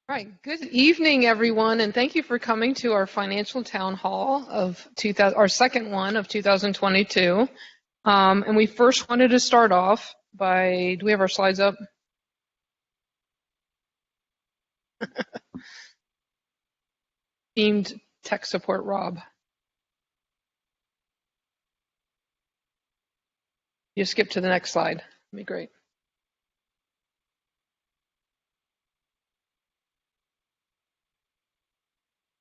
Right. Good evening, everyone, and thank you for coming to our financial town hall of 2000, our second one of 2022. And we first wanted to start off by, do we have our slides up? Themed tech support, Rob. You skip to the next slide. That'd be great.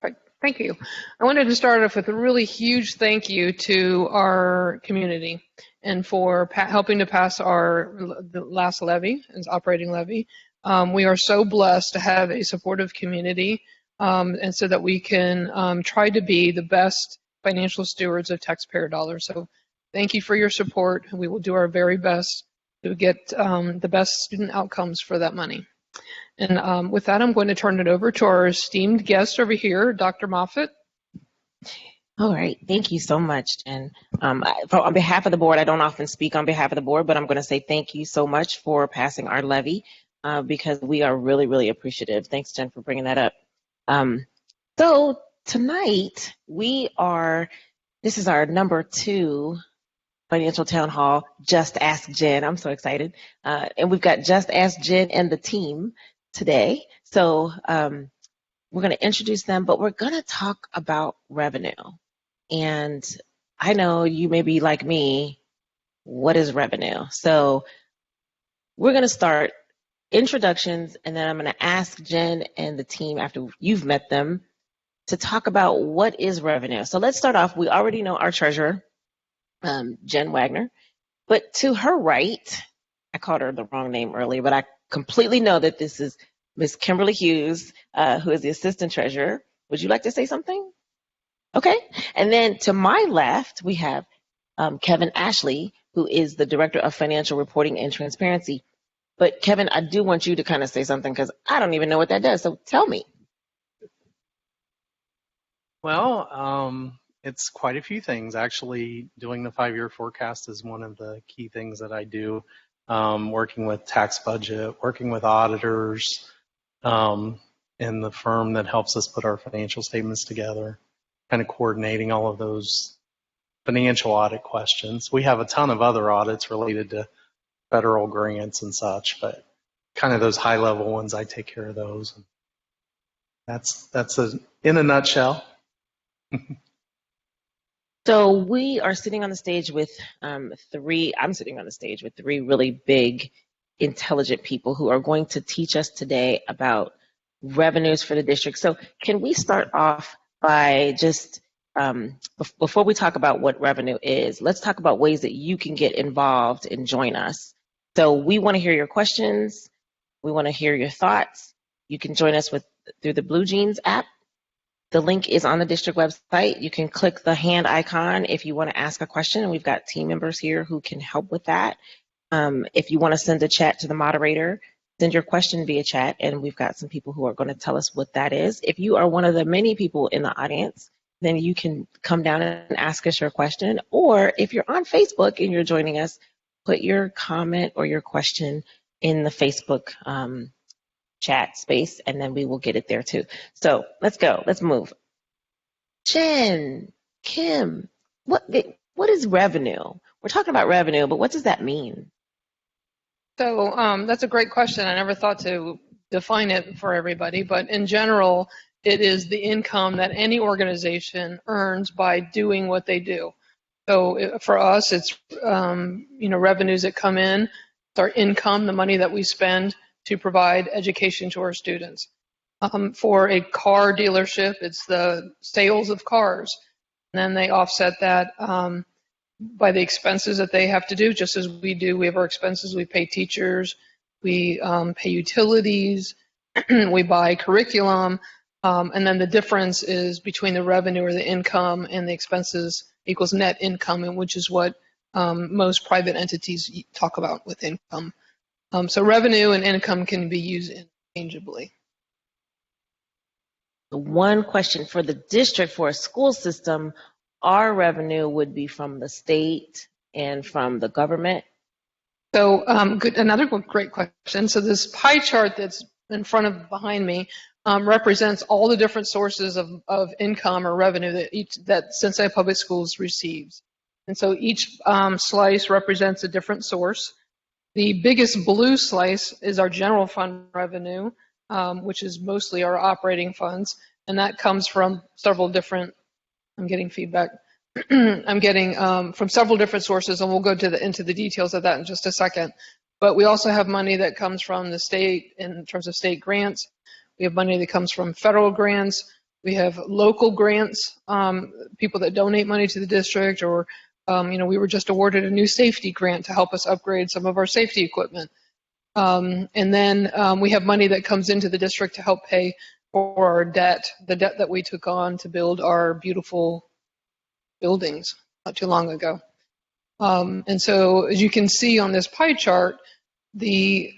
Right. Thank you. I wanted to start off with a really huge thank you to our community and for helping to pass the last levy, as operating levy. We are so blessed to have a supportive community, and so that we can try to be the best financial stewards of taxpayer dollars. So thank you for your support. We will do our very best to get the best student outcomes for that money. And with that, I'm going to turn it over to our esteemed guest over here, Dr. Moffitt. All right. Thank you so much, Jen. On behalf of the board, I don't often speak on behalf of the board, but I'm going to say thank you so much for passing our levy because we are really, really appreciative. Thanks, Jen, for bringing that up. So tonight, this is our number 2 financial town hall, Just Ask Jen. I'm so excited. And we've got Just Ask Jen and the team today. So we're going to introduce them, but we're going to talk about revenue. And I know you may be like me, what is revenue? So we're going to start introductions, and then I'm going to ask Jen and the team, after you've met them, to talk about what is revenue. So let's start off. We already know our treasurer, Jen Wagner, but to her right, I called her the wrong name earlier, but I completely know that this is Ms. Kimberly Hughes, who is the assistant treasurer. Would you like to say something? Okay. And then to my left, we have Kevin Ashley, who is the director of financial reporting and transparency. But Kevin, I do want you to kind of say something because I don't even know what that does. So tell me. Well, it's quite a few things. Actually, doing the 5-year forecast is one of the key things that I do. Working with tax budget, working with auditors, and the firm that helps us put our financial statements together, kind of coordinating all of those financial audit questions. We have a ton of other audits related to federal grants and such, but kind of those high-level ones, I take care of those. That's in a nutshell. So we are sitting on the stage with I'm sitting on the stage with 3 really big, intelligent people who are going to teach us today about revenues for the district. So can we start off by just, before we talk about what revenue is, let's talk about ways that you can get involved and join us. So we want to hear your questions. We want to hear your thoughts. You can join us through the Blue Jeans app. The link is on the district website. You can click the hand icon if you want to ask a question, and we've got team members here who can help with that. If you want to send a chat to the moderator, send your question via chat, and we've got some people who are going to tell us what that is. If you are one of the many people in the audience, then you can come down and ask us your question. Or if you're on Facebook and you're joining us, put your comment or your question in the Facebook chat space, and then we will get it there too. So let's go. Let's move. Jen, Kim, what is revenue? We're talking about revenue, but what does that mean? So that's a great question. I never thought to define it for everybody, but in general, it is the income that any organization earns by doing what they do. So for us, it's revenues that come in. It's our income, the money that we spend to provide education to our students. For a car dealership, it's the sales of cars. And then they offset that by the expenses that they have to do, just as we do. We have our expenses. We pay teachers. We pay utilities. We buy curriculum. And then the difference is between the revenue or the income and the expenses equals net income, which is what most private entities talk about with income. So revenue and income can be used interchangeably. One question for the district, for a school system, our revenue would be from the state and from the government. So another great question. So this pie chart that's behind me represents all the different sources of income or revenue that Cincinnati Public Schools receives. And so each slice represents a different source. The biggest blue slice is our general fund revenue, which is mostly our operating funds, and that comes from several different, I'm getting feedback, I'm getting from several different sources, and we'll go into the details of that in just a second. But we also have money that comes from the state in terms of state grants. We have money that comes from federal grants. We have local grants, people that donate money to the district, or we were just awarded a new safety grant to help us upgrade some of our safety equipment. And then we have money that comes into the district to help pay for our debt, the debt that we took on to build our beautiful buildings not too long ago. And so as you can see on this pie chart, the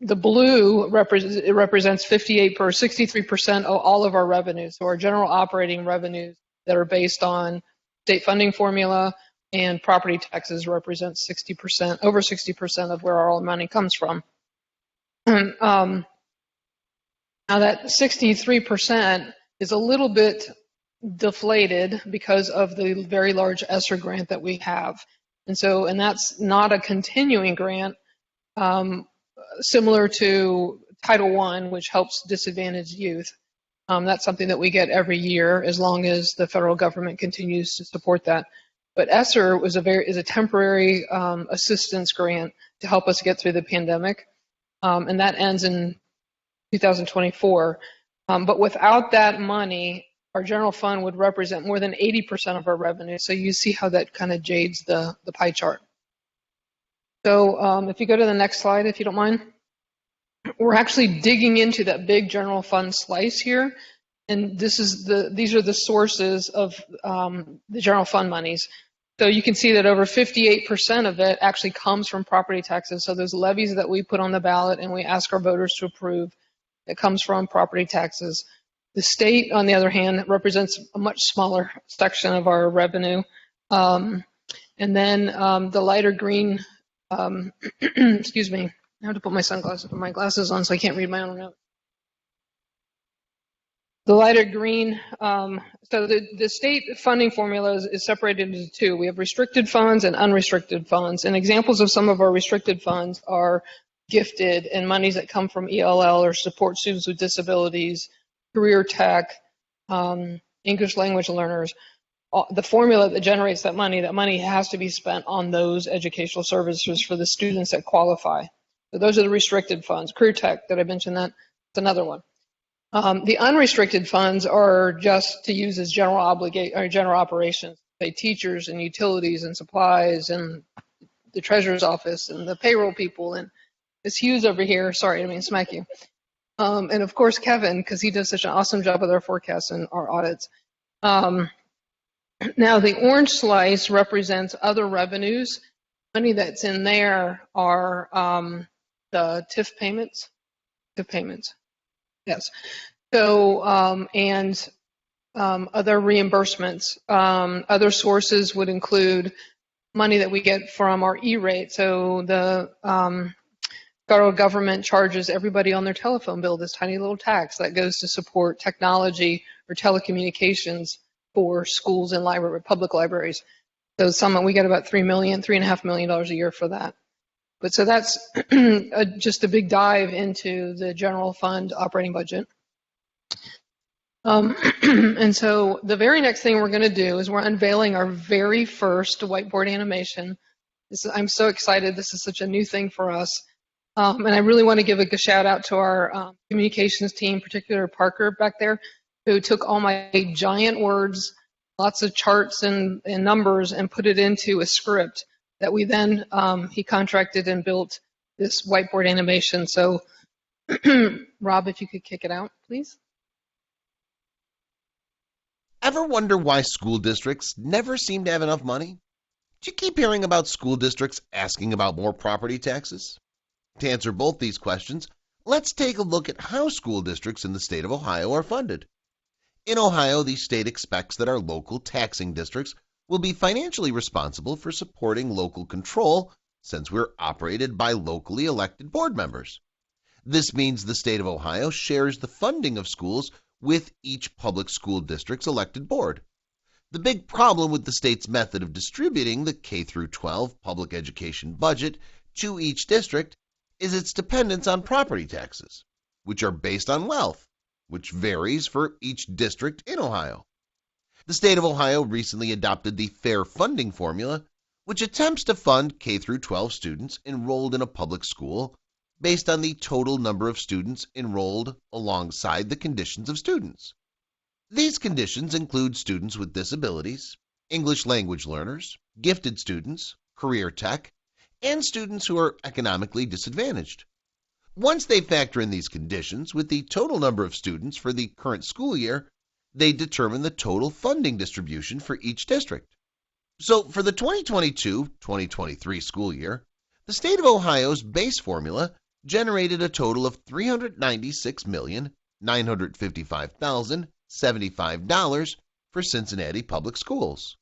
blue represents 63% of all of our revenues. So our general operating revenues that are based on state funding formula and property taxes represent 60%, over 60% of where all our money comes from. Now that 63% is a little bit deflated because of the very large ESSER grant that we have. And that's not a continuing grant, similar to Title I, which helps disadvantaged youth. That's something that we get every year as long as the federal government continues to support that. But ESSER is a temporary assistance grant to help us get through the pandemic, and that ends in 2024. But without that money, our general fund would represent more than 80% of our revenue. So you see how that kind of jades the pie chart. So if you go to the next slide, if you don't mind, we're actually digging into that big general fund slice here. And these are the sources of the general fund monies. So you can see that over 58% of it actually comes from property taxes. So those levies that we put on the ballot and we ask our voters to approve, it comes from property taxes. The state, on the other hand, represents a much smaller section of our revenue. And then the lighter green, excuse me, I have to put my glasses on so I can't read my own notes. The lighter green, so the state funding formula is separated into two. We have restricted funds and unrestricted funds. And examples of some of our restricted funds are gifted and monies that come from ELL or support students with disabilities, career tech, English language learners. The formula that generates that money has to be spent on those educational services for the students that qualify. So those are the restricted funds. Career tech, that I mentioned, that's another one. The unrestricted funds are just to use as general operations, say teachers and utilities and supplies and the treasurer's office and the payroll people and Ms. Hughes over here. Sorry, I didn't mean to smack you. And of course, Kevin, because he does such an awesome job with our forecasts and our audits. Now, the orange slice represents other revenues. Money that's in there are the TIF payments. Yes. So, and other reimbursements. Other sources would include money that we get from our E-rate. So the federal government charges everybody on their telephone bill this tiny little tax that goes to support technology or telecommunications for schools and public libraries. So we get about $3.5 million a year for that. But so that's just a big dive into the general fund operating budget. And so the very next thing we're going to do is we're unveiling our very first whiteboard animation. I'm so excited. This is such a new thing for us. And I really want to give a shout out to our communications team, particularly Parker back there, who took all my giant words, lots of charts and numbers, and put it into a script that we then, he contracted and built this whiteboard animation. So, Rob, if you could kick it out, please. Ever wonder why school districts never seem to have enough money? Do you keep hearing about school districts asking about more property taxes? To answer both these questions, let's take a look at how school districts in the state of Ohio are funded. In Ohio, the state expects that our local taxing districts will be financially responsible for supporting local control since we're operated by locally elected board members. This means the state of Ohio shares the funding of schools with each public school district's elected board. The big problem with the state's method of distributing the K through 12 public education budget to each district is its dependence on property taxes, which are based on wealth, which varies for each district in Ohio. The state of Ohio recently adopted the Fair Funding Formula, which attempts to fund K through 12 students enrolled in a public school based on the total number of students enrolled alongside the conditions of students. These conditions include students with disabilities, English language learners, gifted students, career tech, and students who are economically disadvantaged. Once they factor in these conditions with the total number of students for the current school year, they determine the total funding distribution for each district. So for the 2022-2023 school year, the state of Ohio's base formula generated a total of $396,955,075 for Cincinnati public schools.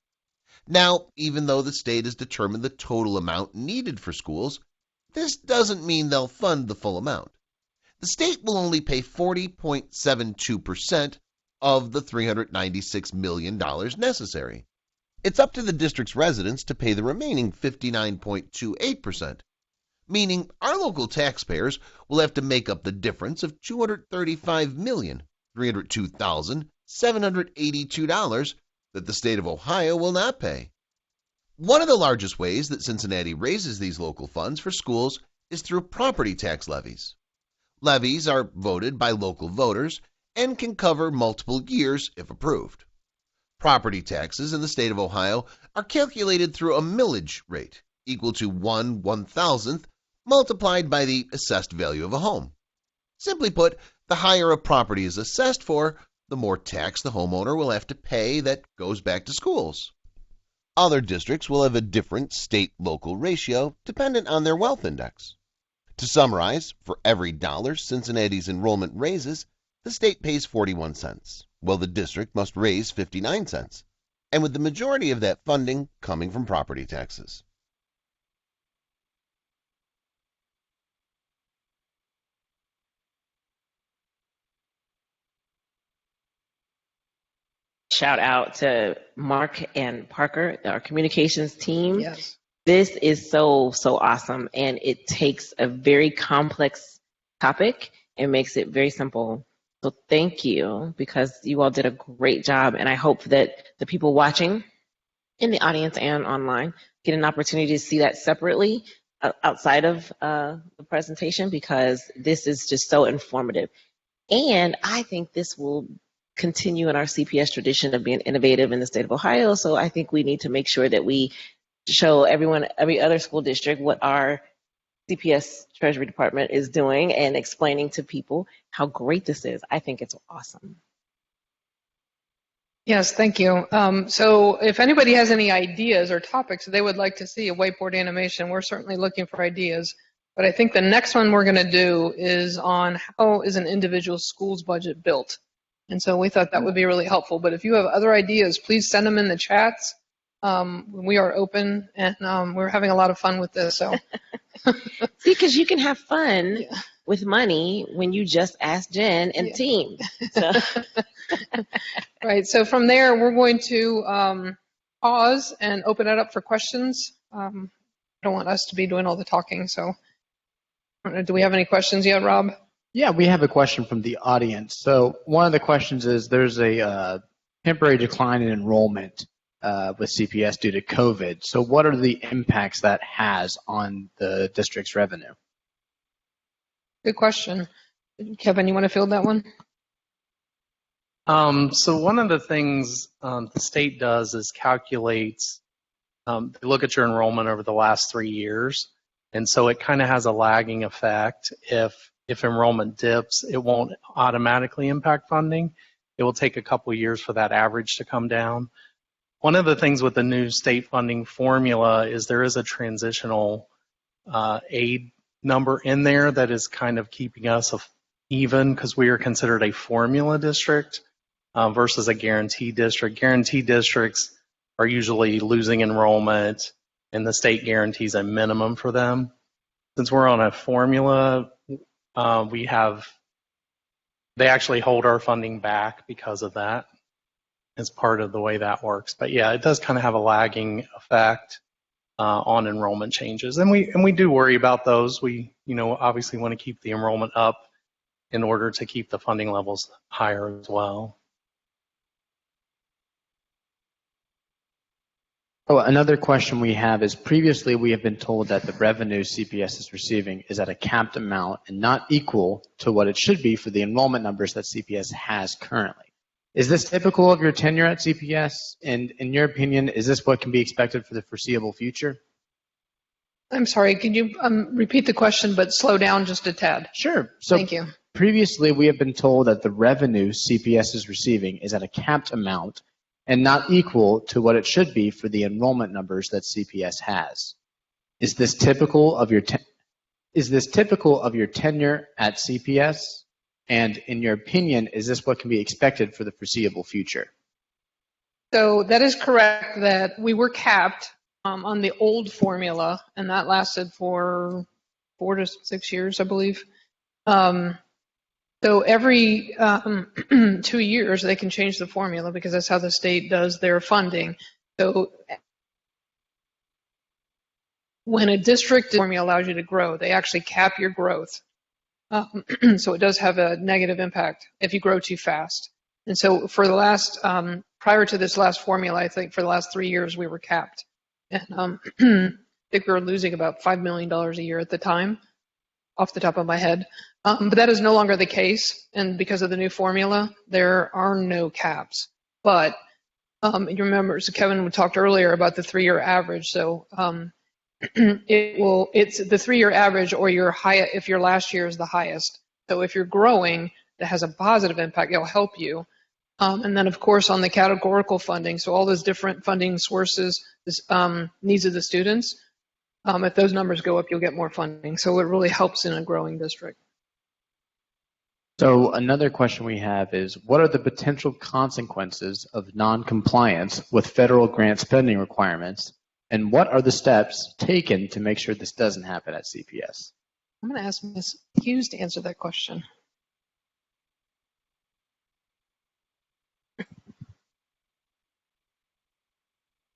Now, even though the state has determined the total amount needed for schools, this doesn't mean they'll fund the full amount. The state will only pay 40.72% of the $396 million necessary. It's up to the district's residents to pay the remaining 59.28%, meaning our local taxpayers will have to make up the difference of $235,302,782 that the state of Ohio will not pay. One of the largest ways that Cincinnati raises these local funds for schools is through property tax levies. Levies are voted by local voters and can cover multiple years if approved. Property taxes in the state of Ohio are calculated through a millage rate equal to 1/1000th multiplied by the assessed value of a home. Simply put, the higher a property is assessed for, the more tax the homeowner will have to pay that goes back to schools. Other districts will have a different state-local ratio dependent on their wealth index. To summarize, for every dollar Cincinnati's enrollment raises, the state pays 41 cents, while the district must raise 59 cents, and with the majority of that funding coming from property taxes. Shout out to Mark and Parker, our communications team. Yes. This is so awesome, and it takes a very complex topic and makes it very simple. So thank you, because you all did a great job, and I hope that the people watching in the audience and online get an opportunity to see that separately outside of the presentation, because this is just so informative. And I think this will continue in our CPS tradition of being innovative in the state of Ohio. So I think we need to make sure that we show everyone, every other school district, what our CPS Treasury Department is doing and explaining to people how great this is. I think it's awesome. Yes, thank you. So if anybody has any ideas or topics they would like to see a whiteboard animation, we're certainly looking for ideas. But I think the next one we're going to do is on how is an individual school's budget built. And so we thought that would be really helpful. But if you have other ideas, please send them in the chats. We are open, and we're having a lot of fun with this. So, see, because you can have fun with money when you just ask Jen and the team. So. Right. So from there, we're going to pause and open it up for questions. I don't want us to be doing all the talking. So, I don't know, do we have any questions yet, Rob? Yeah, we have a question from the audience. So one of the questions is there's a temporary decline in enrollment with CPS due to COVID. So what are the impacts that has on the district's revenue? Good question. Kevin, you want to field that one? So one of the things the state does is calculates, they look at your enrollment over the last 3 years. And so it kind of has a lagging effect. If enrollment dips, it won't automatically impact funding. It will take a couple years for that average to come down. One of the things with the new state funding formula is there is a transitional aid number in there that is kind of keeping us even, because we are considered a formula district versus a guarantee district. Guarantee districts are usually losing enrollment, and the state guarantees a minimum for them. Since we're on a formula, They actually hold our funding back because of that, as part of the way that works. But yeah, it does kind of have a lagging effect on enrollment changes, and we do worry about those. We obviously want to keep the enrollment up in order to keep the funding levels higher as well. Oh, another question we have is, previously we have been told that the revenue CPS is receiving is at a capped amount and not equal to what it should be for the enrollment numbers that CPS has currently. Is this typical of your tenure at CPS? And in your opinion, is this what can be expected for the foreseeable future? I'm sorry, can you repeat the question but slow down just a tad? Sure. So Thank you. previously we have been told that the revenue CPS is receiving is at a capped amount and not equal to what it should be for the enrollment numbers that CPS has. Is this typical of your tenure at CPS? And in your opinion, is this what can be expected for the foreseeable future? So that is correct that we were capped on the old formula, and that lasted for 4 to 6 years, I believe. So every 2 years, they can change the formula because that's how the state does their funding. So when a district formula allows you to grow, they actually cap your growth. So it does have a negative impact if you grow too fast. And so for the last, prior to this last formula, I think for the last 3 years, we were capped. And I think we were losing about $5 million a year at the time, off the top of my head. But that is no longer the case, and because of the new formula, there are no caps. But you remember, so Kevin talked earlier about the 3-year average. So it's the 3-year average, or if your last year is the highest. So if you're growing, that has a positive impact. It'll help you. And then, of course, on the categorical funding, so all those different funding sources, needs of the students. If those numbers go up, you'll get more funding. So it really helps in a growing district. So another question we have is, what are the potential consequences of non-compliance with federal grant spending requirements, and what are the steps taken to make sure this doesn't happen at CPS? I'm going to ask Ms. Hughes to answer that question.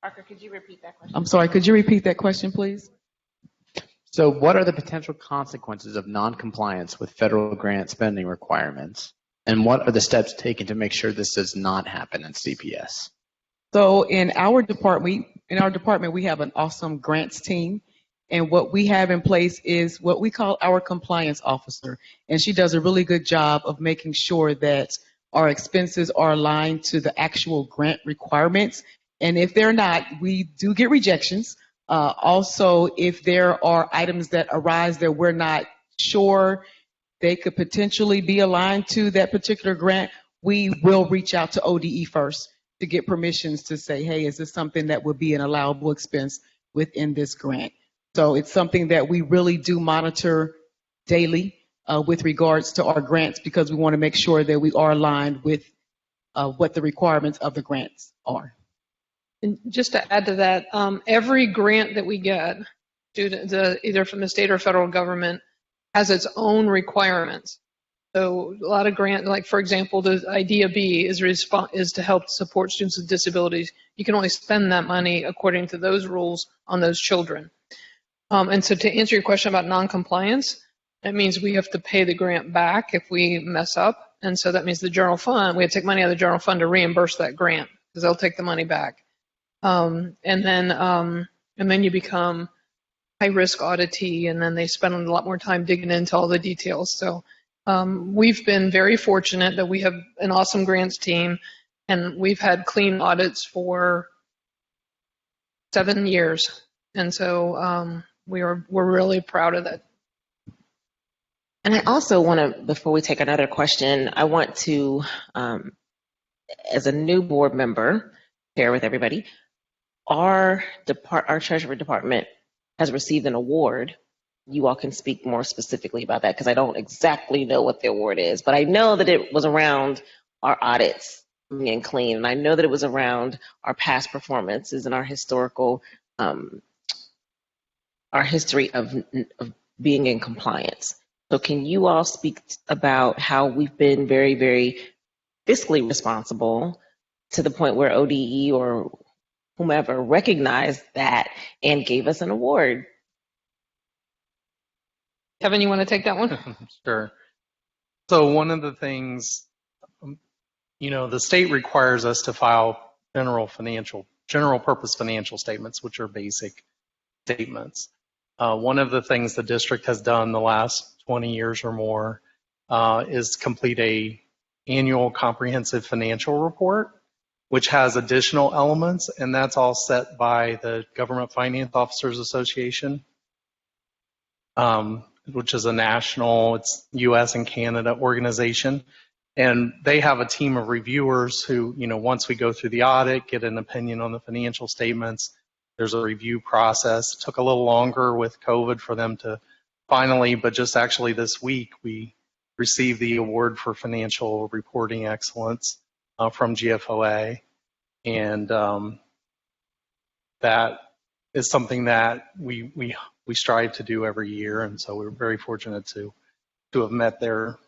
Parker, could you repeat that question? I'm sorry, could you repeat that question, please? So what are the potential consequences of non-compliance with federal grant spending requirements? And what are the steps taken to make sure this does not happen at CPS? So in our department, we have an awesome grants team. And what we have in place is what we call our compliance officer. And she does a really good job of making sure that our expenses are aligned to the actual grant requirements. And if they're not, we do get rejections. Also, if there are items that arise that we're not sure they could potentially be aligned to that particular grant, we will reach out to ODE first to get permissions to say, hey, is this something that would be an allowable expense within this grant? So it's something that we really do monitor daily with regards to our grants, because we want to make sure that we are aligned with what the requirements of the grants are. And just to add to that, every grant that we get, either from the state or federal government, has its own requirements. So a lot of grants, like for example, the IDEA B is to help support students with disabilities. You can only spend that money according to those rules on those children. And so to answer your question about non-compliance, that means we have to pay the grant back if we mess up. And so that means the general fund, we have to take money out of the general fund to reimburse that grant, because they'll take the money back. And then you become high-risk auditee, and then they spend a lot more time digging into all the details. So we've been very fortunate that we have an awesome grants team, and we've had clean audits for 7 years. And so we're really proud of that. And I also want to, before we take another question, I want to, as a new board member, share with everybody, our treasury department has received an award. You all can speak more specifically about that, because I don't exactly know what the award is, but I know that it was around our audits being clean, and I know that it was around our past performances and our historical, our history of being in compliance. So can you all speak about how we've been very, very fiscally responsible to the point where ODE or whomever recognized that and gave us an award? Kevin, you want to take that one? Sure. So one of the things, the state requires us to file general purpose financial statements, which are basic statements. One of the things the district has done the last 20 years or more is complete a annual comprehensive financial report, which has additional elements, and that's all set by the Government Finance Officers Association, which is a national, it's U.S. and Canada organization. And they have a team of reviewers who, once we go through the audit, get an opinion on the financial statements. There's a review process. It took a little longer with COVID for them to finally, but just actually this week, we received the award for financial reporting excellence from GFOA. And that is something that we strive to do every year. And so we're very fortunate to have met their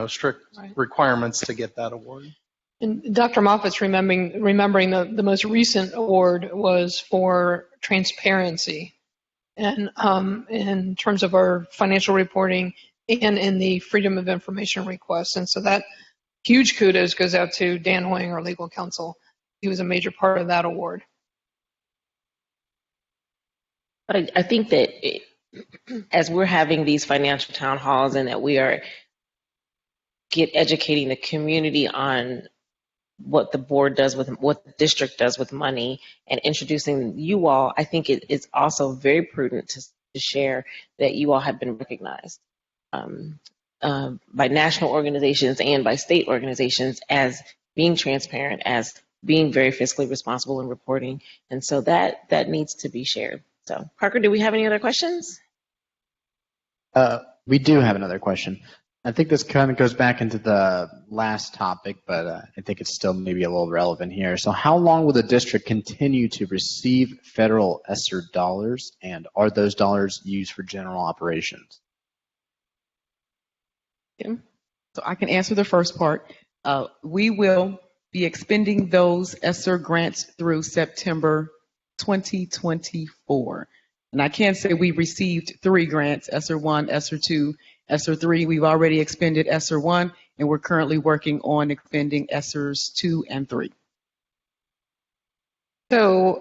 strict requirements to get that award. And Dr. Moffitt's remembering the most recent award was for transparency, and in terms of our financial reporting and in the Freedom of Information request. And so that huge kudos goes out to Dan Hoying, our legal counsel. He was a major part of that award. But I think that as we're having these financial town halls and that we are educating the community on what the board does with what the district does with money and introducing you all, I think it's also very prudent to share that you all have been recognized by national organizations and by state organizations as being transparent, as being very fiscally responsible in reporting. And so that needs to be shared. So Parker, do we have any other questions? We do have another question. I think this kind of goes back into the last topic, but I think it's still maybe a little relevant here. So how long will the district continue to receive federal ESSER dollars, and are those dollars used for general operations? So I can answer the first part. We will be expending those ESSER grants through September 2024. And I can say we received 3 grants, ESSER 1, ESSER 2, ESSER 3. We've already expended ESSER 1, and we're currently working on expending ESSERs 2 and 3. So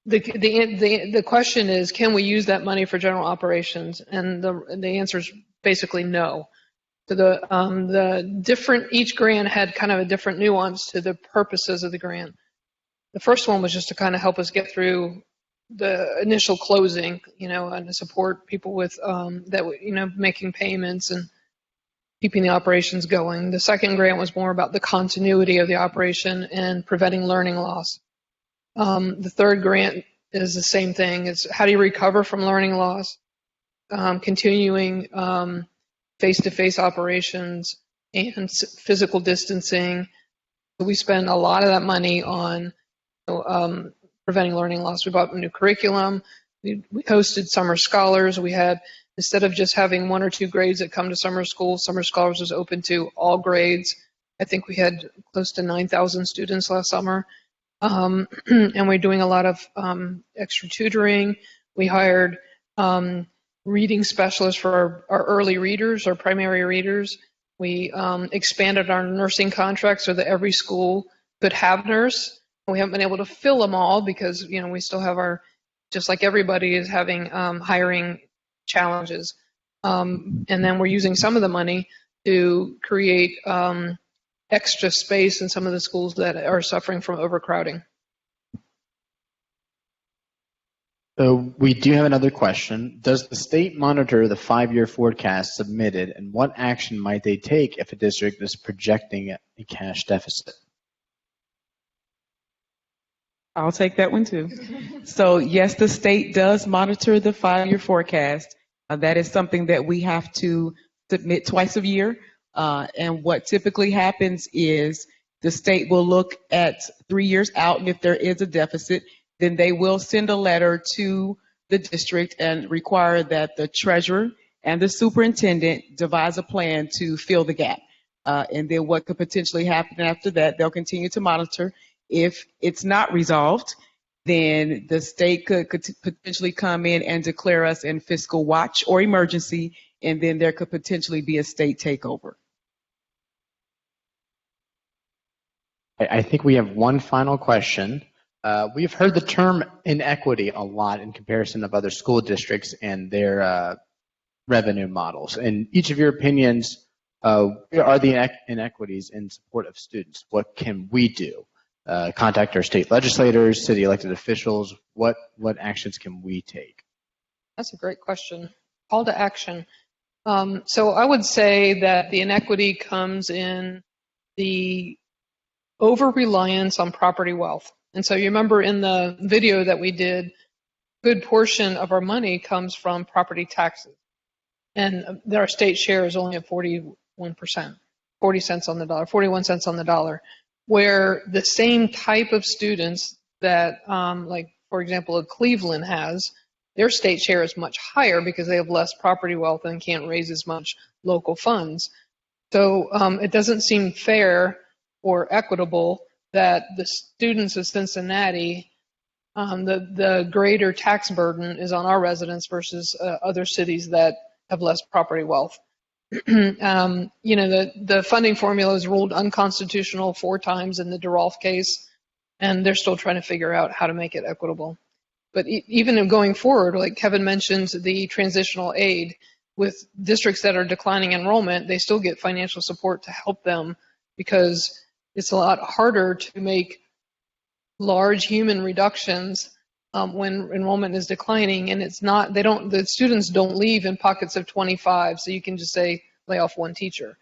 the question is, can we use that money for general operations? And the answer is basically no. So each grant had kind of a different nuance to the purposes of the grant. The first one was just to kind of help us get through the initial closing, and to support people with making payments and keeping the operations going. The second grant was more about the continuity of the operation and preventing learning loss. The third grant is the same thing. It's how do you recover from learning loss, continuing face-to-face operations and physical distancing. We spend a lot of that money on preventing learning loss. We bought a new curriculum. We hosted summer scholars. We had, instead of just having 1 or 2 grades that come to summer school, summer scholars was open to all grades. I think we had close to 9,000 students last summer. And we're doing a lot of extra tutoring. We hired reading specialists for our early readers, our primary readers. We expanded our nursing contract so that every school could have nurse. We haven't been able to fill them all because, we still have just like everybody is having hiring challenges. And then we're using some of the money to create extra space in some of the schools that are suffering from overcrowding. So we do have another question. Does the state monitor the 5-year forecast submitted, and what action might they take if a district is projecting a cash deficit? I'll take that one too. So yes, the state does monitor the 5-year forecast. That is something that we have to submit twice a year. And what typically happens is the state will look at 3 years out, and if there is a deficit, then they will send a letter to the district and require that the treasurer and the superintendent devise a plan to fill the gap. And then what could potentially happen after that, they'll continue to monitor. If it's not resolved, then the state could potentially come in and declare us in fiscal watch or emergency, and then there could potentially be a state takeover. I think we have one final question. We've heard the term inequity a lot in comparison of other school districts and their revenue models. In each of your opinions, where are the inequities in support of students? What can we do? Contact our state legislators, city elected officials. What actions can we take? That's a great question. Call to action. So I would say that the inequity comes in the over-reliance on property wealth. And so you remember in the video that we did, a good portion of our money comes from property taxes. And our state share is only at 41%, 40 cents on the dollar, 41 cents on the dollar, where the same type of students that, like, for example, Cleveland has, their state share is much higher because they have less property wealth and can't raise as much local funds. So it doesn't seem fair or equitable that the students of Cincinnati, the greater tax burden is on our residents versus other cities that have less property wealth. The funding formula is ruled unconstitutional 4 times in the DeRolf case, and they're still trying to figure out how to make it equitable. But even going forward, like Kevin mentioned, the transitional aid, with districts that are declining enrollment, they still get financial support to help them, because it's a lot harder to make large human reductions when enrollment is declining, and the students don't leave in pockets of 25, so you can just say lay off 1 teacher.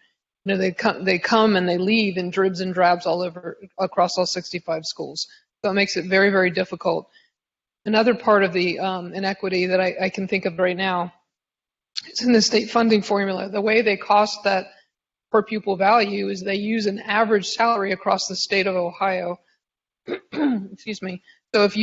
They come and they leave in dribs and drabs all over across all 65 schools. So it makes it very, very difficult. Another part of the inequity that I can think of right now is in the state funding formula. The way they cost that per pupil value is they use an average salary across the state of Ohio. Excuse me. So if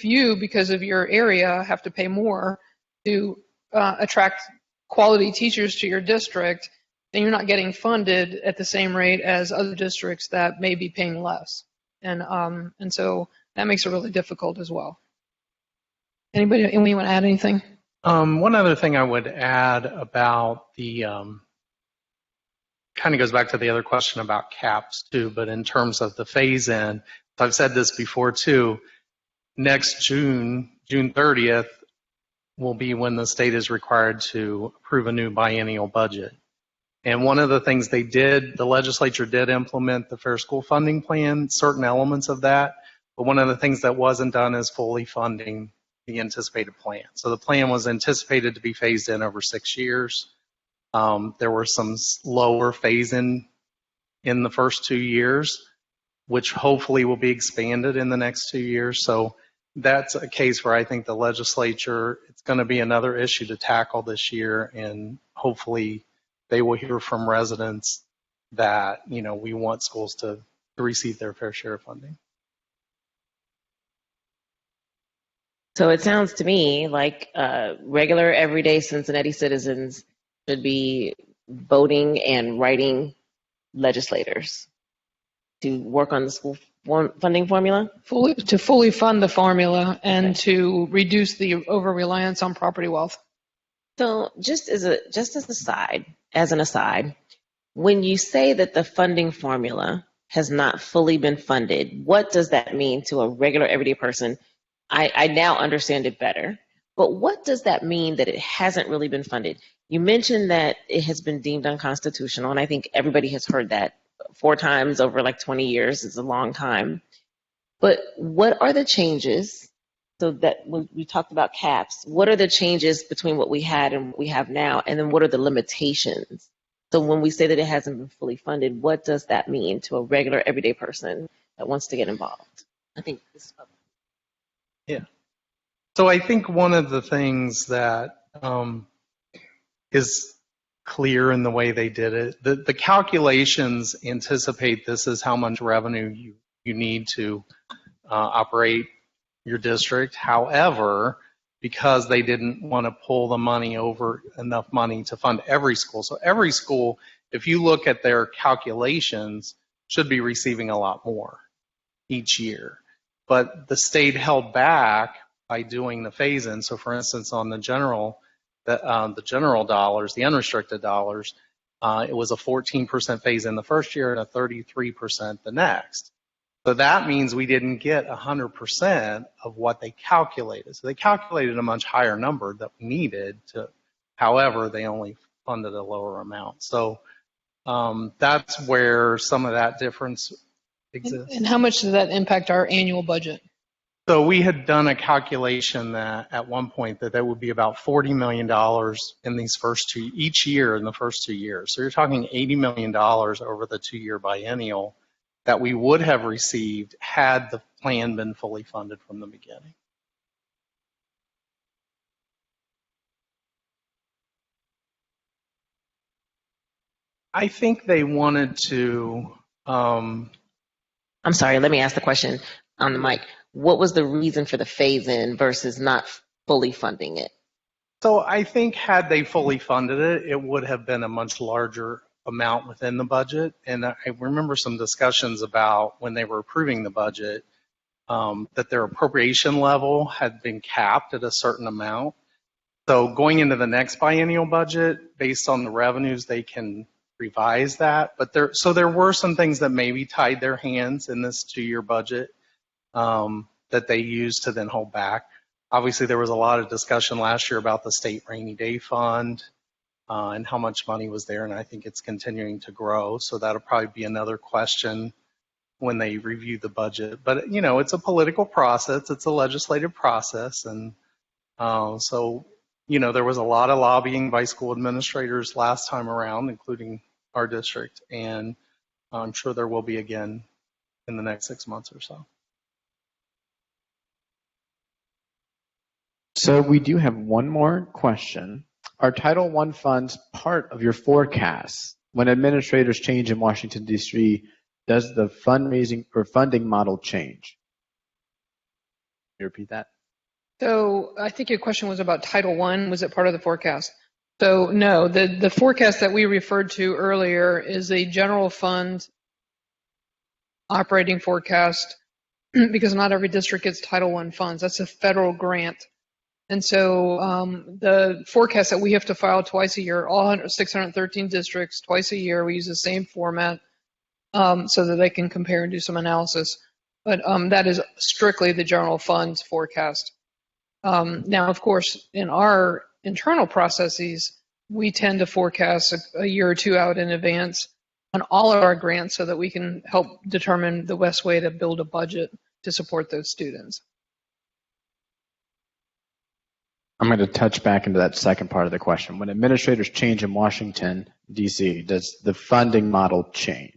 you, because of your area, have to pay more to attract quality teachers to your district, then you're not getting funded at the same rate as other districts that may be paying less. And so that makes it really difficult as well. Anybody want to add anything? One other thing I would add about the kind of goes back to the other question about caps too, but in terms of the phase in, I've said this before too, next June 30th will be when the state is required to approve a new biennial budget. And one of the things the legislature did implement the Fair School Funding Plan, certain elements of that, but one of the things that wasn't done is fully funding the anticipated plan. So the plan was anticipated to be phased in over 6 years. There were some lower phase-in the first 2 years, which hopefully will be expanded in the next 2 years. So that's a case where I think the legislature, it's going to be another issue to tackle this year, and hopefully they will hear from residents that, we want schools to receive their fair share of funding. So it sounds to me like regular, everyday Cincinnati citizens should be voting and writing legislators to work on the school funding formula? To fully fund the formula and to reduce the over-reliance on property wealth. So just as an aside, when you say that the funding formula has not fully been funded, what does that mean to a regular, everyday person? I now understand it better. But what does that mean that it hasn't really been funded? You mentioned that it has been deemed unconstitutional, and I think everybody has heard that 4 times over like 20 years. Is a long time. But what are the changes? So that when we talked about caps, what are the changes between what we had and what we have now? And then what are the limitations? So when we say that it hasn't been fully funded, what does that mean to a regular, everyday person that wants to get involved? I think this is Yeah. So I think one of the things that is clear in the way they did it, the calculations anticipate this is how much revenue you need to operate your district. However, because they didn't want to pull the money over enough money to fund every school. So every school, if you look at their calculations, should be receiving a lot more each year. But the state held back by doing the phase-in. So for instance, on the general dollars, the unrestricted dollars, it was a 14% phase-in the first year and a 33% the next. So that means we didn't get 100% of what they calculated. So they calculated a much higher number that we needed to, however, they only funded a lower amount. So that's where some of that difference exists. And how much does that impact our annual budget? So we had done a calculation that at one point that would be about $40 million in these each year in the first 2 years. So you're talking $80 million over the 2-year biennial that we would have received had the plan been fully funded from the beginning. I think they wanted to. I'm sorry, let me ask the question on the mic. What was the reason for the phase-in versus not fully funding it? So I think had they fully funded it, it would have been a much larger amount within the budget. And I remember some discussions about when they were approving the budget, that their appropriation level had been capped at a certain amount. So going into the next biennial budget, based on the revenues, they can revise that. But there were some things that maybe tied their hands in this 2-year budget that they used to then hold back. Obviously, there was a lot of discussion last year about the state rainy day fund and how much money was there, and I think it's continuing to grow. So that'll probably be another question when they review the budget. But, you know, it's a political process. It's a legislative process. And so, you know, there was a lot of lobbying by school administrators last time around, including our district. And I'm sure there will be again in the next 6 months or so. So we do have one more question. Are Title I funds part of your forecast? When administrators change in Washington, D.C., does the fundraising or funding model change? Can you repeat that? So I think your question was about Title I. Was it part of the forecast? So no, the forecast that we referred to earlier is a general fund operating forecast because not every district gets Title I funds. That's a federal grant. And so the forecast that we have to file twice a year, all 613 districts, twice a year, we use the same format so that they can compare and do some analysis. But that is strictly the general funds forecast. Now, of course, in our internal processes, we tend to forecast a year or two out in advance on all of our grants so that we can help determine the best way to build a budget to support those students. I'm going to touch back into that second part of the question. When administrators change in Washington, D.C., does the funding model change?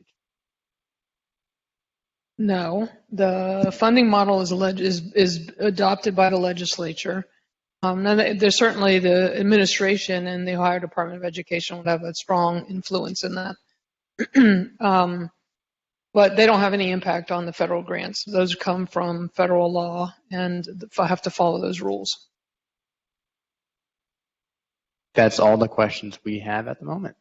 No, the funding model is adopted by the legislature. There's certainly the administration and the Ohio Department of Education would have a strong influence in that. But they don't have any impact on the federal grants. Those come from federal law and have to follow those rules. That's all the questions we have at the moment.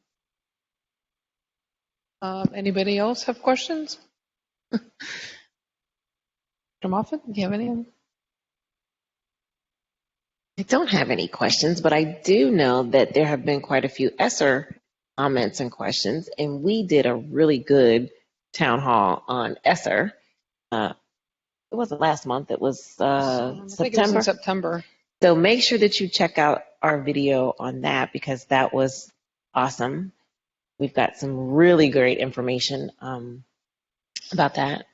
Anybody else have questions? Mr. Moffitt, do you have any? I don't have any questions, but I do know that there have been quite a few ESSER comments and questions, and we did a really good town hall on ESSER. It wasn't last month, it was I think it was in September. So make sure that you check out our video on that because that was awesome. We've got some really great information about that.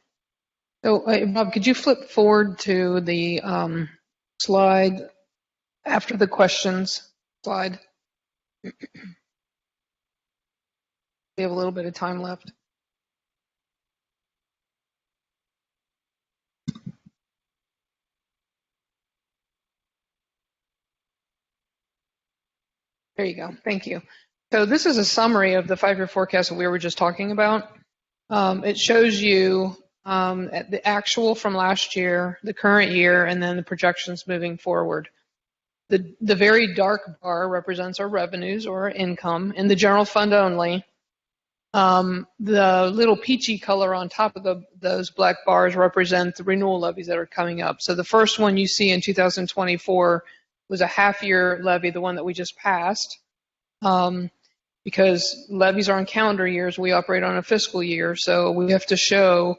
So, Bob, could you flip forward to the slide after the questions slide? We have a little bit of time left. There you go. Thank you. So this is a summary of the 5-year forecast that we were just talking about. It shows you the actual from last year, the current year, and then the projections moving forward. The very dark bar represents our revenues or our income in the general fund only. The little peachy color on top of those black bars represent the renewal levies that are coming up. So the first one you see in 2024 was a half-year levy, the one that we just passed. Because levies are on calendar years, we operate on a fiscal year, so we have to show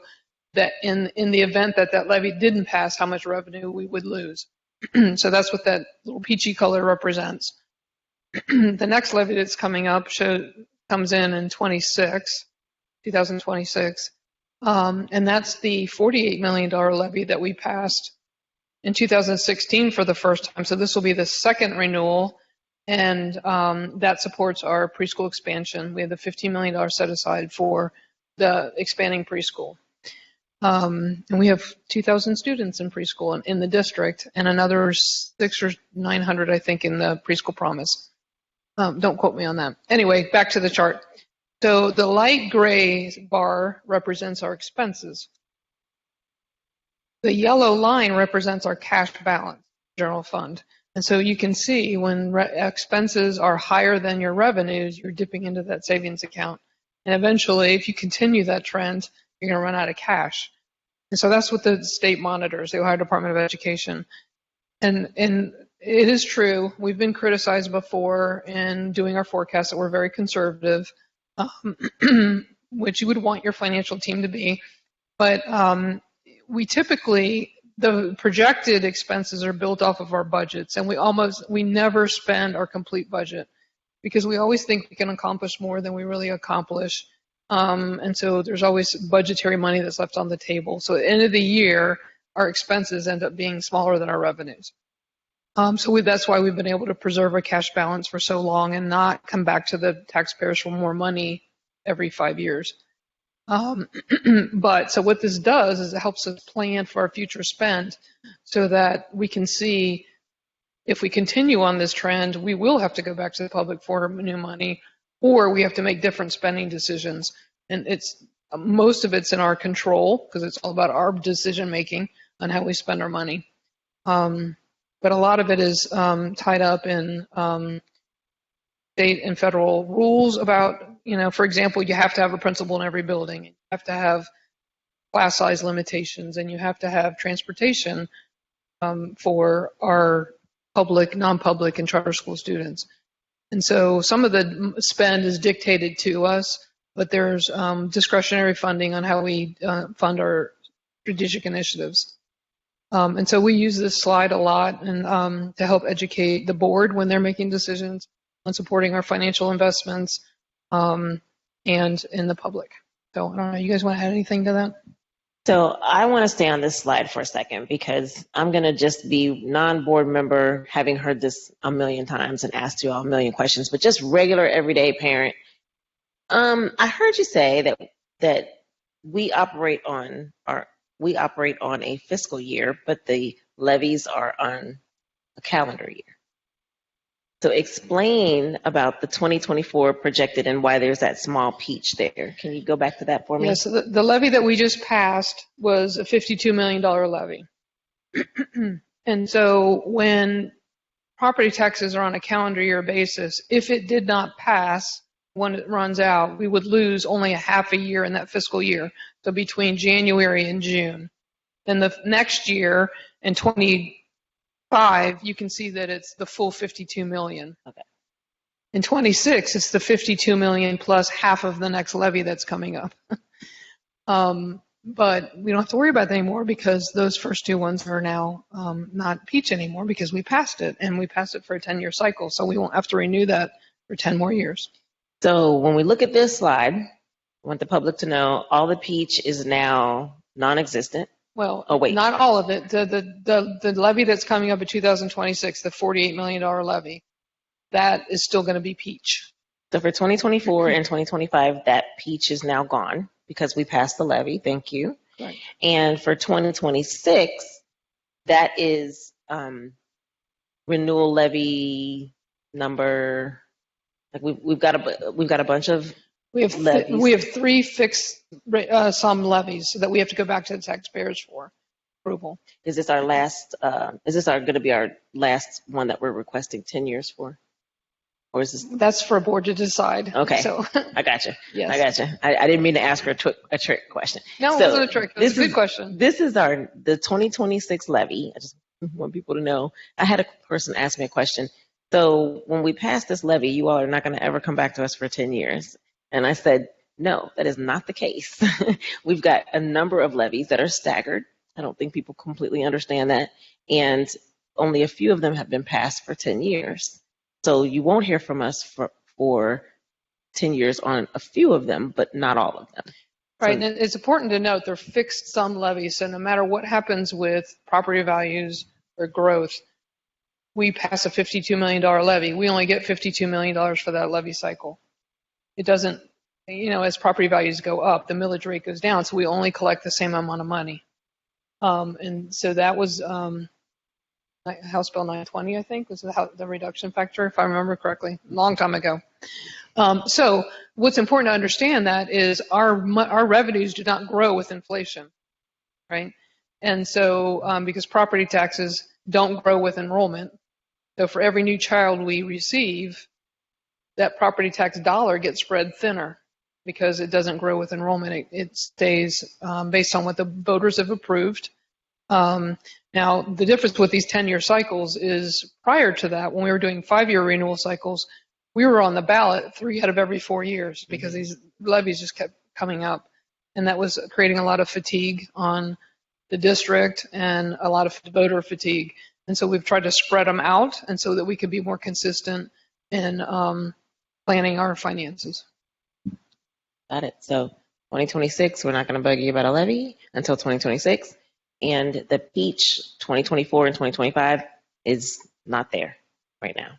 that in the event that that levy didn't pass, how much revenue we would lose. So that's what that little peachy color represents. The next levy that's coming up comes in 2026, and that's the $48 million levy that we passed in 2016 for the first time. So this will be the second renewal, and that supports our preschool expansion. We have the $15 million set aside for the expanding preschool. And we have 2,000 students in preschool in the district, and another 600 or 900, I think, in the preschool promise. Don't quote me on that. Anyway, back to the chart. So the light gray bar represents our expenses. The yellow line represents our cash balance, general fund. And so you can see when expenses are higher than your revenues, you're dipping into that savings account. And eventually, if you continue that trend, you're going to run out of cash. And so that's what the state monitors, the Ohio Department of Education. And it is true, we've been criticized before in doing our forecast that we're very conservative, which you would want your financial team to be. But we typically, the projected expenses are built off of our budgets, and we never spend our complete budget because we always think we can accomplish more than we really accomplish. And so there's always budgetary money that's left on the table. So at the end of the year, our expenses end up being smaller than our revenues. That's why we've been able to preserve a cash balance for so long and not come back to the taxpayers for more money every 5 years. But so what this does is it helps us plan for our future spend so that we can see if we continue on this trend, we will have to go back to the public for new money, or we have to make different spending decisions. And most of it's in our control because it's all about our decision making on how we spend our money. But a lot of it is tied up in state and federal rules about, for example, you have to have a principal in every building. You have to have class size limitations, and you have to have transportation for our public, non-public, and charter school students. And so some of the spend is dictated to us, but there's discretionary funding on how we fund our strategic initiatives. And so we use this slide a lot and to help educate the board when they're making decisions on supporting our financial investments and in the public. So I don't know, you guys want to add anything to that? So I want to stay on this slide for a second because I'm going to just be non-board member, having heard this a million times and asked you all a million questions, but just regular everyday parent. I heard you say that we operate on a fiscal year, but the levies are on a calendar year. So explain about the 2024 projected and why there's that small peach there. Can you go back to that for me? Yes, so the levy that we just passed was a $52 million levy. And so when property taxes are on a calendar year basis, if it did not pass when it runs out, we would lose only a half a year in that fiscal year. So between January and June. Then the next year in 25, you can see that it's the full 52 million. Okay. In 26, it's the 52 million plus half of the next levy that's coming up. But we don't have to worry about that anymore because those first two ones are now not peach anymore because we passed it, and we passed it for a 10-year cycle. So we won't have to renew that for 10 more years. So when we look at this slide, I want the public to know all the peach is now non-existent. Well, oh, wait. Not all of it. The levy that's coming up in 2026, the $48 million levy, that is still going to be peach. So for 2024 and 2025, that peach is now gone because we passed the levy. Thank you. Right. And for 2026, that is renewal levy number. Like we've got a bunch of levies. We have three fixed sum levies that we have to go back to the taxpayers for. approval. Is this our last, is this going to be our last one that we're requesting 10 years for? Or is this, That's for a board to decide. Okay. So, I got you. yes. I got you. I didn't mean to ask her a trick question. No, So it wasn't a trick. That's a good question. This is the 2026 levy. I just want people to know. I had a person ask me a question. So when we pass this levy, you all are not going to ever come back to us for 10 years. And I said, no, that is not the case. We've got a number of levies that are staggered. I don't think people completely understand that. And only a few of them have been passed for 10 years. So you won't hear from us for 10 years on a few of them, but not all of them. Right, and it's important to note they're fixed sum levies, so no matter what happens with property values or growth, we pass a $52 million levy. We only get $52 million for that levy cycle. It doesn't, as property values go up, the millage rate goes down, so we only collect the same amount of money. And so that was House Bill 920, I think, was the reduction factor, if I remember correctly, a long time ago. So what's important to understand that is our revenues do not grow with inflation, right? And so because property taxes don't grow with enrollment, so for every new child we receive, that property tax dollar gets spread thinner because it doesn't grow with enrollment. It stays based on what the voters have approved. Now, the difference with these 10-year cycles is prior to that, when we were doing 5-year renewal cycles, we were on the ballot 3 out of every 4 years because these levies just kept coming up. And that was creating a lot of fatigue on the district and a lot of voter fatigue. And so we've tried to spread them out and so that we could be more consistent in planning our finances. Got it. So 2026, we're not going to bug you about a levy until 2026. And the Peach 2024 and 2025 is not there right now.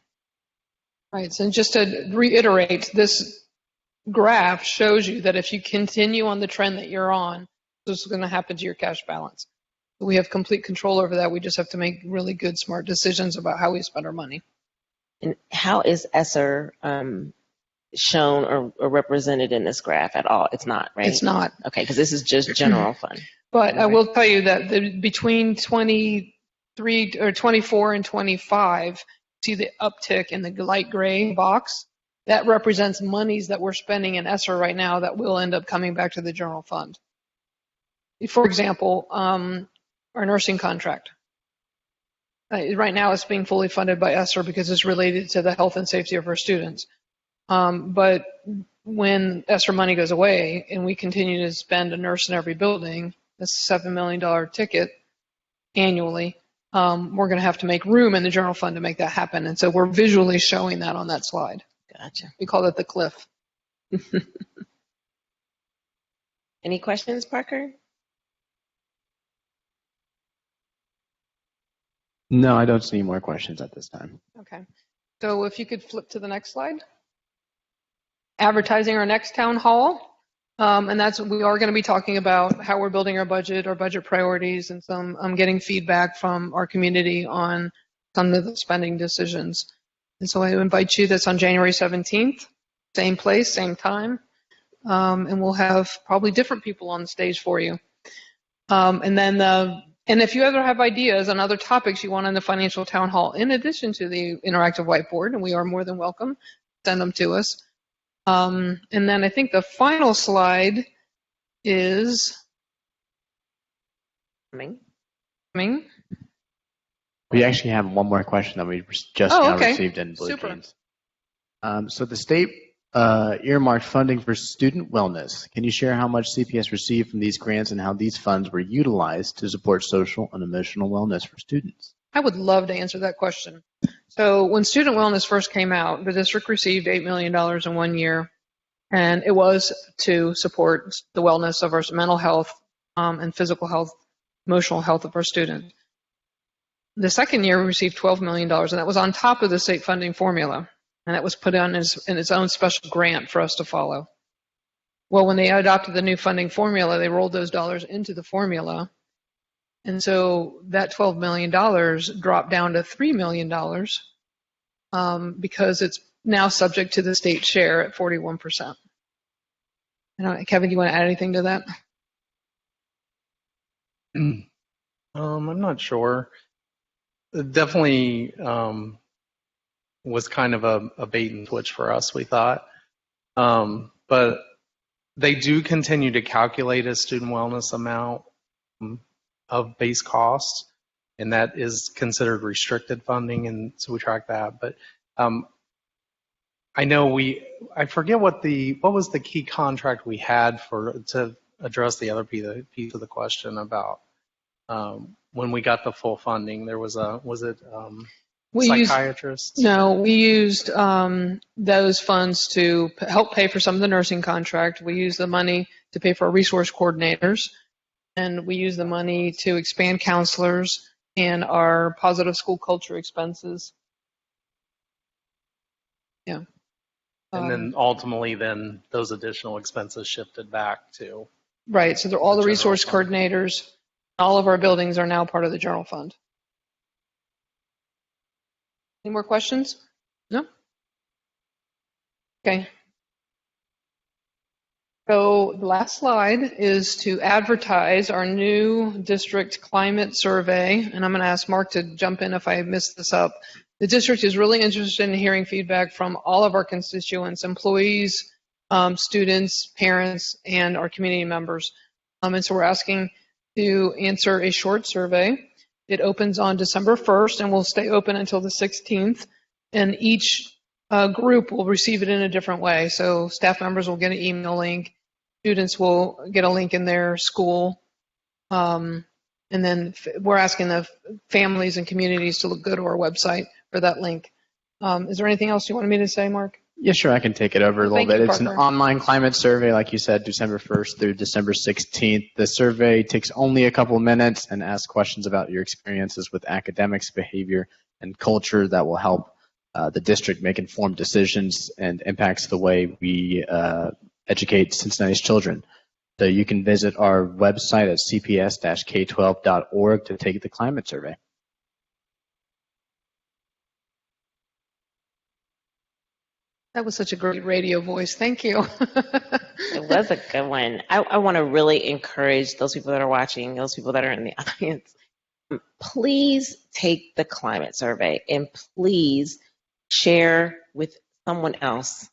Right. So just to reiterate, this graph shows you that if you continue on the trend that you're on, this is going to happen to your cash balance. We have complete control over that. We just have to make really good, smart decisions about how we spend our money. And how is ESSER shown or represented in this graph at all? It's not, right? It's not. Okay, because this is just general fund. But I will tell you that between 23 or 24 and 25, see the uptick in the light gray box? That represents monies that we're spending in ESSER right now that will end up coming back to the general fund. For example, our nursing contract. Right now it's being fully funded by ESSER because it's related to the health and safety of our students. But when ESSER money goes away and we continue to spend a nurse in every building, that's a $7 million ticket annually, we're going to have to make room in the general fund to make that happen. And so we're visually showing that on that slide. Gotcha. We call it the cliff. Any questions, Parker? No, I don't see any more questions at this time. Okay. So if you could flip to the next slide. Advertising our next town hall. And we are going to be talking about how we're building our budget priorities, and I'm getting feedback from our community on some of the spending decisions. And so I invite you, that's on January 17th, same place, same time. And we'll have probably different people on the stage for you. And if you ever have ideas on other topics you want on the financial town hall, in addition to the interactive whiteboard, and we are more than welcome, send them to us. And then I think the final slide is coming. We actually have one more question that we just received in Blue Jeans. So the state earmarked funding for student wellness. Can you share how much CPS received from these grants and how these funds were utilized to support social and emotional wellness for students? I would love to answer that question. So when student wellness first came out, the district received $8 million in 1 year, and it was to support the wellness of our mental health and physical health, emotional health of our students. The second year we received $12 million, and that was on top of the state funding formula, and that was put on in its own special grant for us to follow. Well, when they adopted the new funding formula, they rolled those dollars into the formula. And so that $12 million dropped down to $3 million because it's now subject to the state share at 41%. Kevin, do you want to add anything to that? I'm not sure. It definitely was kind of a bait and switch for us, we thought. But they do continue to calculate a student wellness amount of base cost, and that is considered restricted funding, and so we track that. But I know I forget what was the key contract we had to address the other piece of the question about when we got the full funding. There was psychiatrists? We used those funds to help pay for some of the nursing contract. We used the money to pay for our resource coordinators, and we used the money to expand counselors and our positive school culture expenses. Yeah. And then ultimately, those additional expenses shifted back to. Right. So all the resource fund. coordinators, all of our buildings are now part of the general fund. Any more questions? No? Okay. So the last slide is to advertise our new district climate survey, and I'm going to ask Mark to jump in if I mess this up. The district is really interested in hearing feedback from all of our constituents, employees, students, parents, and our community members. And so we're asking to answer a short survey. It opens on December 1st and will stay open until the 16th. And each group will receive it in a different way. So staff members will get an email link. Students will get a link in their school. And then we're asking the families and communities to go to our website for that link. Is there anything else you wanted me to say, Mark? Yeah, sure. I can take it over a little Thank bit. you, It's an Parker. online climate survey, like you said, December 1st through December 16th. The survey takes only a couple of minutes and asks questions about your experiences with academics, behavior, and culture that will help the district make informed decisions and impacts the way we educate Cincinnati's children. So you can visit our website at cps-k12.org to take the climate survey. That was such a great radio voice. Thank you. It was a good one. I want to really encourage those people that are watching, those people that are in the audience, please take the climate survey and please share with someone else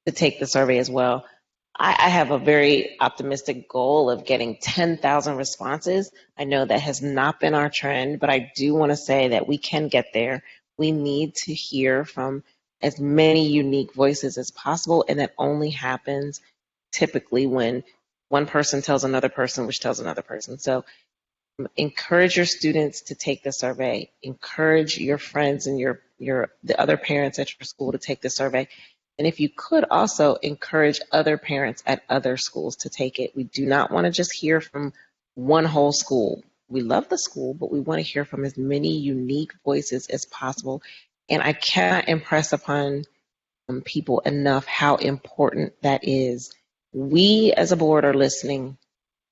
to take the survey as well. I have a very optimistic goal of getting 10,000 responses. I know that has not been our trend, but I do want to say that we can get there. We need to hear from as many unique voices as possible, and that only happens typically when one person tells another person, which tells another person. So encourage your students to take the survey. Encourage your friends and the other parents at your school to take the survey. And if you could also encourage other parents at other schools to take it. We do not want to just hear from one whole school. We love the school, but we want to hear from as many unique voices as possible. And I cannot impress upon people enough how important that is. We as a board are listening.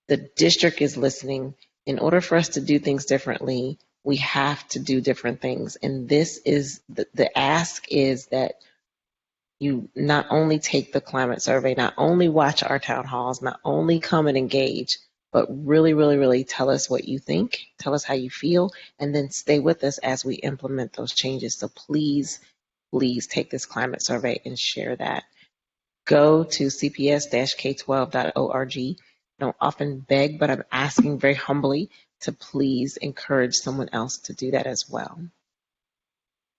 The district is listening. In order for us to do things differently, we have to do different things. And this is the ask is that you not only take the climate survey, not only watch our town halls, not only come and engage, but really, really, really tell us what you think, tell us how you feel, and then stay with us as we implement those changes. So please, please take this climate survey and share that. Go to cps-k12.org. I don't often beg, but I'm asking very humbly to please encourage someone else to do that as well.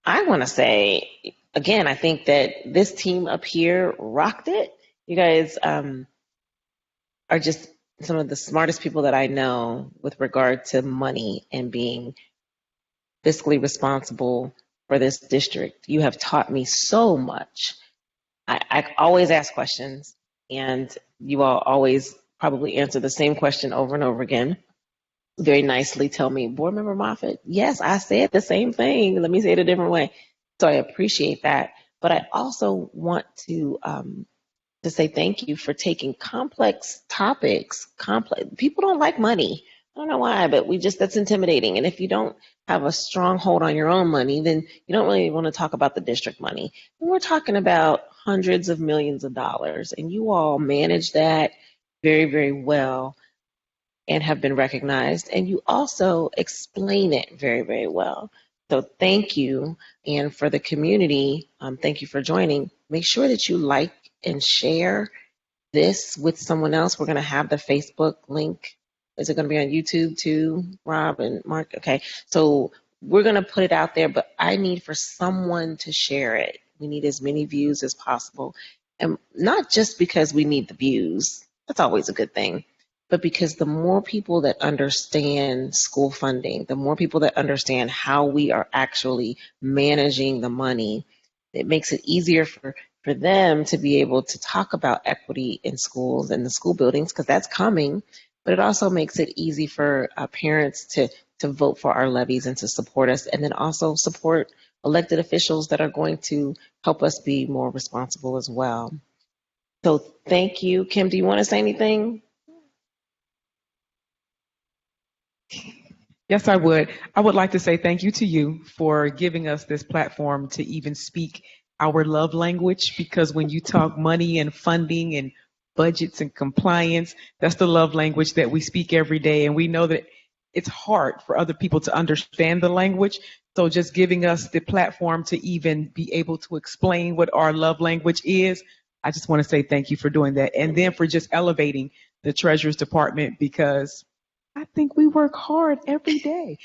I want to say, again, I think that this team up here rocked it. You guys are just some of the smartest people that I know with regard to money and being fiscally responsible for this district. You have taught me so much. I always ask questions, and you all always probably answer the same question over and over again. Very nicely tell me, Board Member Moffitt, yes, I said the same thing. Let me say it a different way. So I appreciate that. But I also want to say thank you for taking complex topics. People don't like money. I don't know why, but that's intimidating. And if you don't have a strong hold on your own money, then you don't really want to talk about the district money. And we're talking about hundreds of millions of dollars, and you all manage that very, very well. and have been recognized, and you also explain it very, very well. So thank you. And for the community, thank you for joining. Make sure that you like and share this with someone else. We're going to have the Facebook link. Is it going to be on YouTube too, Rob and Mark? Okay. So we're going to put it out there, but I need for someone to share it. We need as many views as possible. And not just because we need the views, that's always a good thing, but because the more people that understand school funding, the more people that understand how we are actually managing the money, it makes it easier for them to be able to talk about equity in schools and the school buildings, because that's coming, but it also makes it easy for parents to vote for our levies and to support us, and then also support elected officials that are going to help us be more responsible as well. So thank you. Kim, do you want to say anything? Yes, I would. I would like to say thank you to you for giving us this platform to even speak our love language, because when you talk money and funding and budgets and compliance, that's the love language that we speak every day. And we know that it's hard for other people to understand the language. So just giving us the platform to even be able to explain what our love language is, I just want to say thank you for doing that. And then for just elevating the Treasurer's Department, because I think we work hard every day.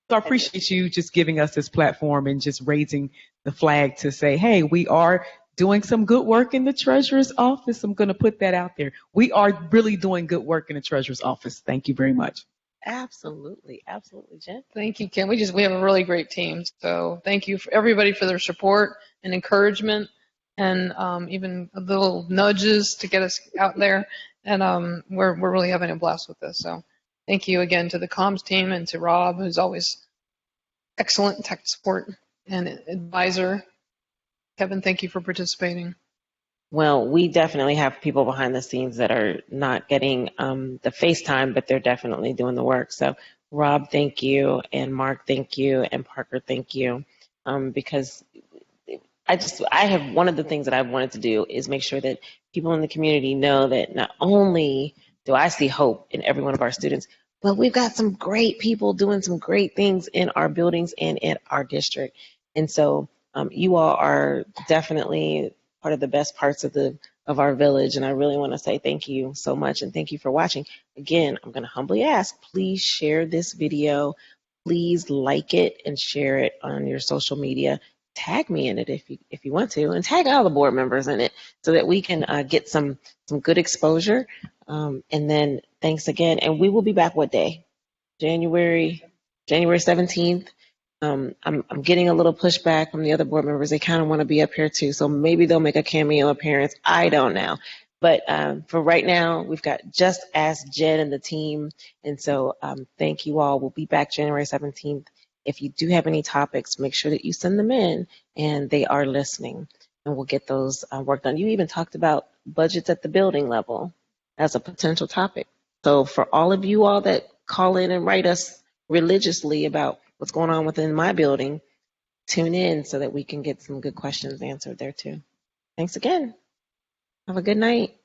So I appreciate you just giving us this platform and just raising the flag to say, hey, we are doing some good work in the Treasurer's office. I'm going to put that out there. We are really doing good work in the Treasurer's office. Thank you very much. Absolutely. Absolutely, Jen. Thank you, Kim. We have a really great team. So thank you for everybody for their support and encouragement, and even little nudges to get us out there. And we're really having a blast with this. So thank you again to the comms team and to Rob, who's always excellent tech support and advisor. Kevin, thank you for participating. Well, we definitely have people behind the scenes that are not getting the FaceTime, but they're definitely doing the work. So Rob, thank you. And Mark, thank you. And Parker, thank you. Because I have one of the things that I've wanted to do is make sure that people in the community know that not only do I see hope in every one of our students, but we've got some great people doing some great things in our buildings and in our district. And so you all are definitely part of the best parts of our village. And I really want to say thank you so much. And thank you for watching. Again, I'm going to humbly ask, please share this video. Please like it and share it on your social media. Tag me in it if you want to, and tag all the board members in it so that we can get some good exposure. And then thanks again. And we will be back what day? January 17th. I'm getting a little pushback from the other board members. They kind of want to be up here too. So maybe they'll make a cameo appearance. I don't know. But for right now, we've got Just Ask Jen and the team. And so thank you all. We'll be back January 17th. If you do have any topics, make sure that you send them in and they are listening, and we'll get those worked on. You even talked about budgets at the building level as a potential topic. So for all of you all that call in and write us religiously about what's going on within my building, tune in so that we can get some good questions answered there too. Thanks again. Have a good night.